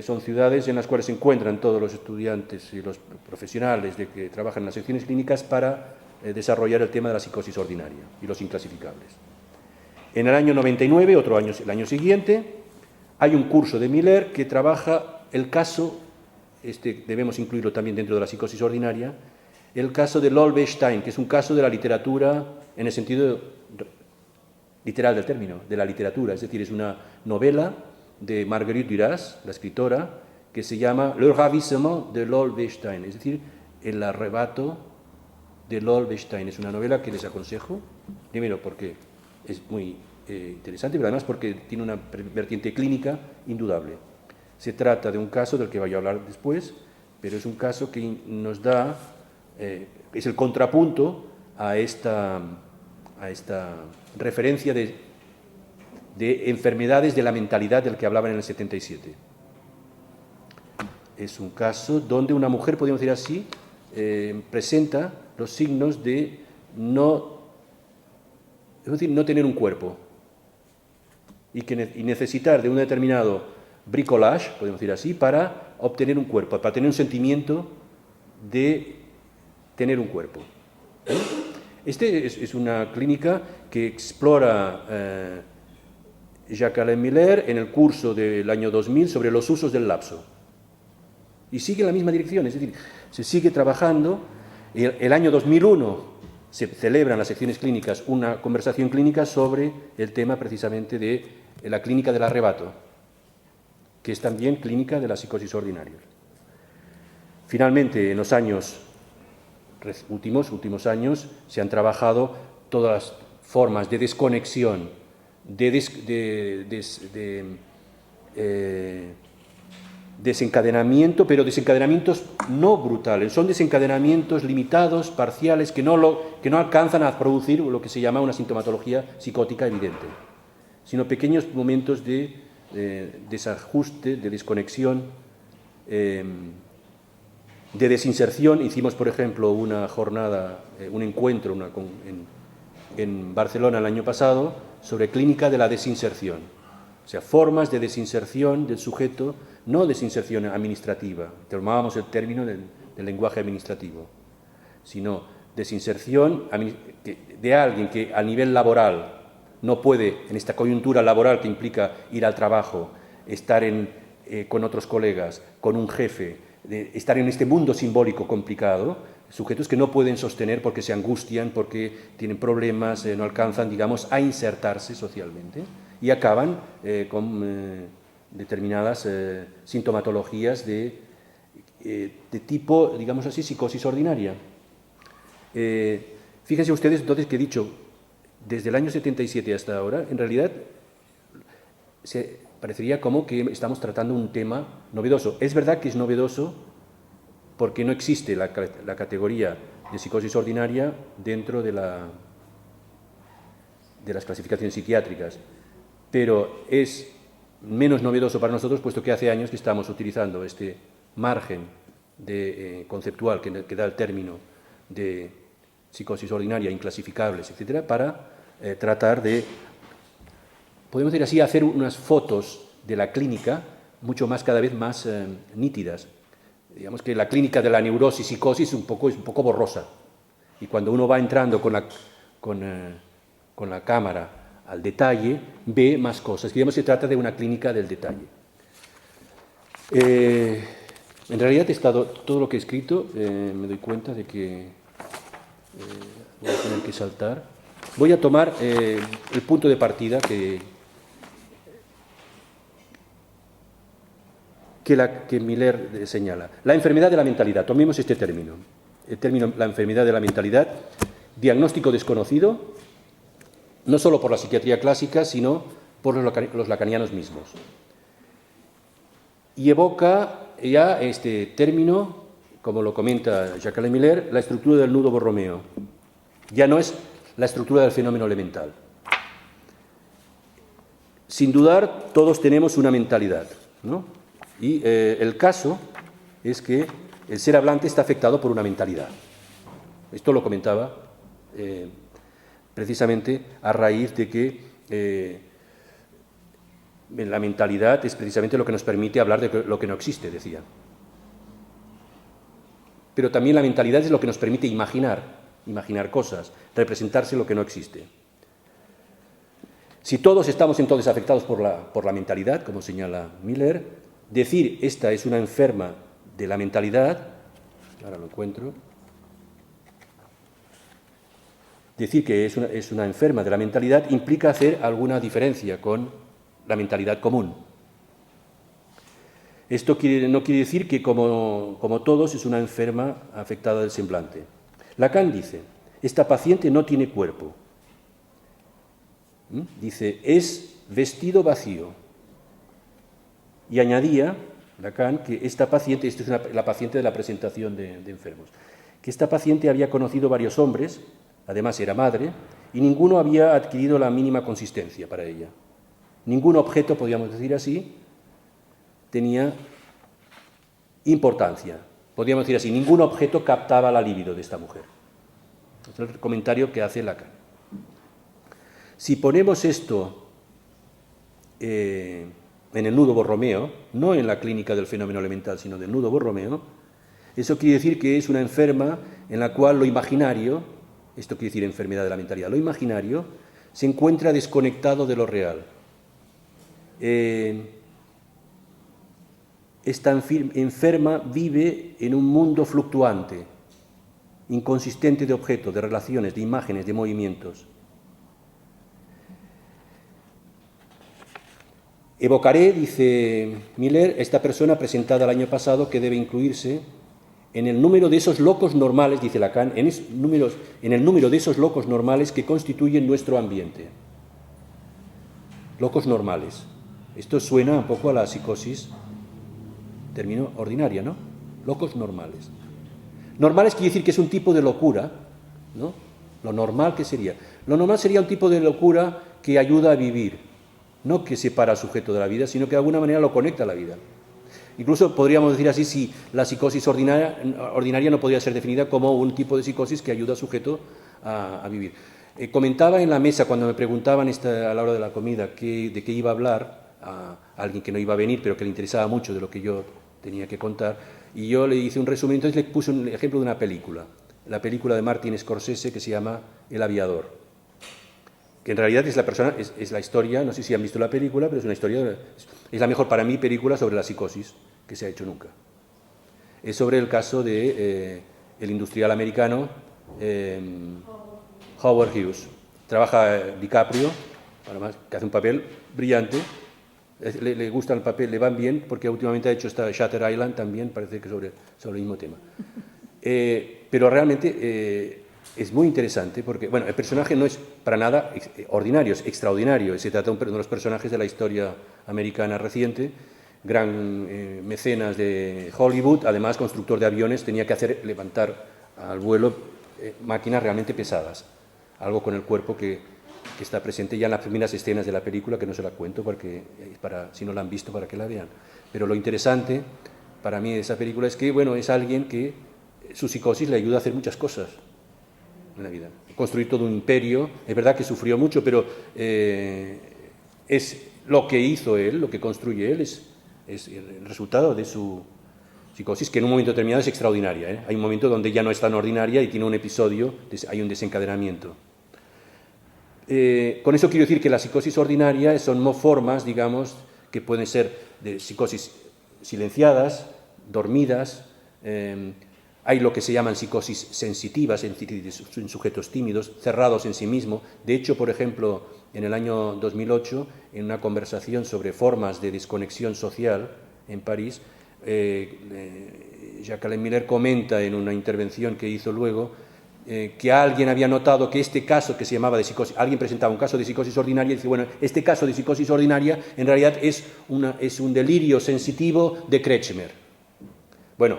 son ciudades en las cuales se encuentran todos los estudiantes y los profesionales que trabajan en las secciones clínicas para desarrollar el tema de la psicosis ordinaria y los inclasificables. En el año 99, el año siguiente, hay un curso de Miller que trabaja el caso, debemos incluirlo también dentro de la psicosis ordinaria, el caso de Lolbe-Stein, que es un caso de la literatura en el sentido literal del término, de la literatura, es decir, es una novela de Marguerite Duras, la escritora, que se llama Le ravissement de Lolbe-Stein, es decir, el arrebato de Lolbe-Stein. Es una novela que les aconsejo, primero porque es muy interesante, pero además porque tiene una vertiente clínica indudable. Se trata de un caso del que voy a hablar después, pero es un caso que nos da, es el contrapunto a esta referencia de enfermedades de la mentalidad del que hablaban en el 77. Es un caso donde una mujer, podríamos decir así, presenta los signos de no tener un cuerpo y necesitar de un determinado bricolage, podemos decir así, para obtener un cuerpo, para tener un sentimiento de tener un cuerpo. Es una clínica que explora Jacques-Alain Miller en el curso del año 2000 sobre los usos del lapso. Y sigue en la misma dirección, es decir, se sigue trabajando. El año 2001 se celebra en las secciones clínicas una conversación clínica sobre el tema precisamente de la clínica del arrebato, que es también clínica de la psicosis ordinaria. Finalmente, en los últimos años, se han trabajado todas las formas de desconexión, desencadenamiento, pero desencadenamientos no brutales, son desencadenamientos limitados, parciales, que no alcanzan a producir lo que se llama una sintomatología psicótica evidente, sino pequeños momentos de desajuste, de desconexión, de desinserción. Hicimos, por ejemplo, una jornada, un encuentro en Barcelona el año pasado sobre clínica de la desinserción, o sea, formas de desinserción del sujeto, no desinserción administrativa, tomábamos el término del lenguaje administrativo, sino desinserción de alguien que a nivel laboral no puede, en esta coyuntura laboral que implica ir al trabajo, estar con otros colegas, con un jefe, estar en este mundo simbólico complicado, sujetos que no pueden sostener porque se angustian, porque tienen problemas, no alcanzan, digamos, a insertarse socialmente y acaban con determinadas sintomatologías de tipo, digamos así, psicosis ordinaria. Fíjense ustedes entonces que he dicho, desde el año 77 hasta ahora, en realidad parecería como que estamos tratando un tema novedoso. Es verdad que es novedoso porque no existe la categoría de psicosis ordinaria dentro de las clasificaciones psiquiátricas, pero es menos novedoso para nosotros puesto que hace años que estamos utilizando este margen conceptual que da el término de psicosis ordinaria, inclasificables, etcétera, para tratar de, podemos decir así, hacer unas fotos de la clínica mucho más, cada vez más nítidas. Digamos que la clínica de la neurosis psicosis es un poco borrosa, y cuando uno va entrando con la cámara al detalle, ve más cosas. Digamos que se trata de una clínica del detalle. En realidad todo lo que he escrito, me doy cuenta de que voy a tener que saltar. Voy a tomar el punto de partida que Miller señala. La enfermedad de la mentalidad. Tomemos este término. El término, la enfermedad de la mentalidad, diagnóstico desconocido, no solo por la psiquiatría clásica, sino por los lacanianos mismos. Y evoca ya este término, como lo comenta Jacques-Alain Miller, la estructura del nudo Borromeo. Ya no es la estructura del fenómeno elemental. Sin dudar, todos tenemos una mentalidad, ¿no? Y el caso es que el ser hablante está afectado por una mentalidad. Esto lo comentaba precisamente a raíz de que La mentalidad es precisamente lo que nos permite hablar de lo que no existe, decía. Pero también la mentalidad es lo que nos permite imaginar cosas, representarse lo que no existe. Si todos estamos entonces afectados por la mentalidad, como señala Miller, decir esta es una enferma de la mentalidad, ahora lo encuentro, decir que es una enferma de la mentalidad implica hacer alguna diferencia con la mentalidad común. Esto no quiere decir que como todos es una enferma afectada del semblante. Lacan dice, esta paciente no tiene cuerpo. Dice, es vestido vacío. Y añadía, Lacan, que esta paciente, esta es la paciente de la presentación de enfermos, que esta paciente había conocido varios hombres, además era madre, y ninguno había adquirido la mínima consistencia para ella. Ningún objeto, podríamos decir así, tenía importancia. Podríamos decir así, ningún objeto captaba la libido de esta mujer. Es el comentario que hace Lacan. Si ponemos esto en el nudo Borromeo, no en la clínica del fenómeno elemental, sino del nudo Borromeo, eso quiere decir que es una enferma en la cual lo imaginario, esto quiere decir enfermedad de la mentalidad, lo imaginario se encuentra desconectado de lo real. Esta enferma vive en un mundo fluctuante, inconsistente de objetos, de relaciones, de imágenes, de movimientos. Evocaré, dice Miller, esta persona presentada el año pasado que debe incluirse en el número de esos locos normales, dice Lacan, en el número de esos locos normales que constituyen nuestro ambiente. Locos normales. Esto suena un poco a la psicosis, término ordinaria, ¿no? Locos normales. Normales quiere decir que es un tipo de locura, ¿no? Lo normal, ¿qué sería? Lo normal sería un tipo de locura que ayuda a vivir, no que separa al sujeto de la vida, sino que de alguna manera lo conecta a la vida. Incluso podríamos decir así, si la psicosis ordinaria no podría ser definida como un tipo de psicosis que ayuda al sujeto a vivir. Comentaba en la mesa, cuando me preguntaban a la hora de la comida de qué iba a hablar, a alguien que no iba a venir, pero que le interesaba mucho de lo que yo tenía que contar, y yo le hice un resumen, entonces le puse un ejemplo de una película, la película de Martin Scorsese que se llama El aviador, que en realidad es la historia, no sé si han visto la película, pero es una historia, es la mejor para mí película sobre la psicosis que se ha hecho nunca. Es sobre el caso de el industrial americano Howard Hughes. Trabaja DiCaprio, además, que hace un papel brillante, le gusta el papel, le van bien, porque últimamente ha hecho esta Shutter Island también, parece que sobre el mismo tema. Pero realmente es muy interesante porque, bueno, el personaje no es para nada ordinario, es extraordinario. Se trata de uno de los personajes de la historia americana reciente, gran mecenas de Hollywood, además constructor de aviones, tenía que levantar al vuelo máquinas realmente pesadas, algo con el cuerpo que está presente ya en las primeras escenas de la película, que no se la cuento porque si no la han visto para que la vean. Pero lo interesante para mí de esa película es que, bueno, es alguien que su psicosis le ayuda a hacer muchas cosas en la vida. Construir todo un imperio, es verdad que sufrió mucho, pero es lo que hizo él, lo que construye él, es el resultado de su psicosis, que en un momento determinado es extraordinaria. Hay un momento donde ya no es tan ordinaria y tiene un episodio, hay un desencadenamiento. Con eso quiero decir que la psicosis ordinaria son formas, digamos, que pueden ser de psicosis silenciadas, dormidas. Hay lo que se llaman psicosis sensitivas en sujetos tímidos, cerrados en sí mismos. De hecho, por ejemplo, en el año 2008, en una conversación sobre formas de desconexión social en París, Jacqueline Miller comenta en una intervención que hizo luego que alguien había notado que este caso que se llamaba de psicosis, alguien presentaba un caso de psicosis ordinaria y dice, bueno, este caso de psicosis ordinaria en realidad es un delirio sensitivo de Kretschmer. Bueno,